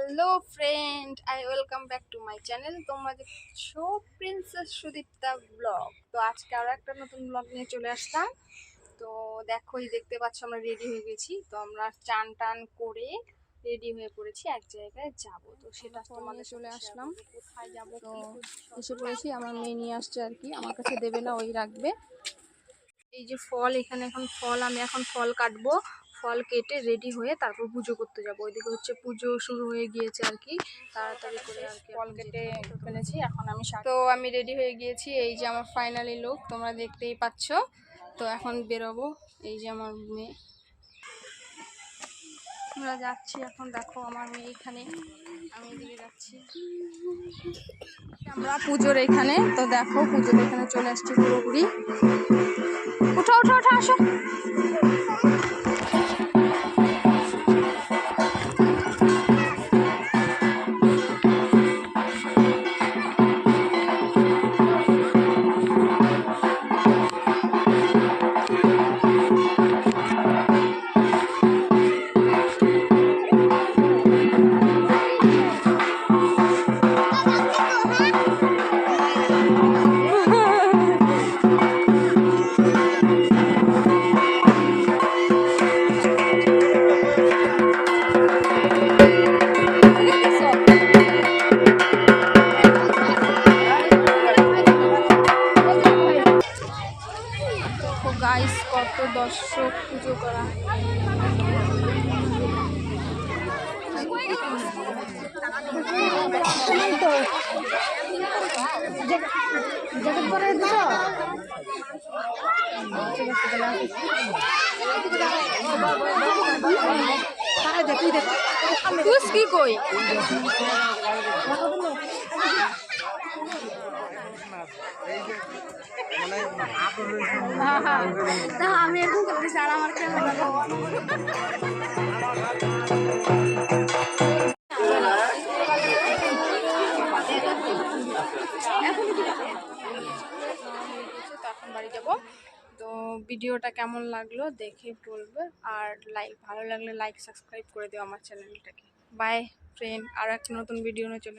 Hello friend, welcome back to my channel. তোমরা দেখছো princess Sudipta blog. তো আজকে আরও একটা নতুন ব্লগ নিয়ে চলে আসলাম। তো দেখোই দেখতে পাচ্ছ আমরা রেডি হয়ে গেছি। তো আমরা চান টান করে রেডি হয়ে পড়েছি, এক জায়গায় যাব। তো সেটা তোমাদের চলে আসলাম। কোথায় যাব? তো এসে পড়েছি, আমার মেয়ে নিয়ে আসছে আর কি, আমার কাছে দেবে না, ওই রাখবে। এই যে ফল, এখানে এখন ফল, আমি এখন ফল কাটবো। ফল কেটে রেডি হয়ে তারপর পুজো করতে যাবো। ওইদিকে হচ্ছে পুজো শুরু হয়ে গিয়েছে আর কি, তাড়াতাড়ি করে আর কি ফল কেটে ফেলেছি। এখন আমি রেডি হয়ে গিয়েছি। এই যে আমার ফাইনালি লুক, তোমরা দেখতেই পাচ্ছ। তো এখন বেরোবো। এই যে আমার মেয়ে, আমরা যাচ্ছি এখন। দেখো আমার মেয়ে এখানে, আমি এদিকে যাচ্ছি। আমরা পুজোর এখানে, তো দেখো পুজোর এখানে চলে আসছি পুরোপুরি। উঠো উঠো উঠো, আসো। গাইস, কত দর্শক পুজো করা। কি কই আমি এখন করতেছি আর আমার এখন বাড়ি যাব। তো ভিডিওটা কেমন লাগলো দেখে বলবে, আর ভালো লাগলে লাইক সাবস্ক্রাইব করে দিও আমার চ্যানেলটাকে। বাই ফ্রেন্ড, আর একটা নতুন ভিডিও নিয়ে চলে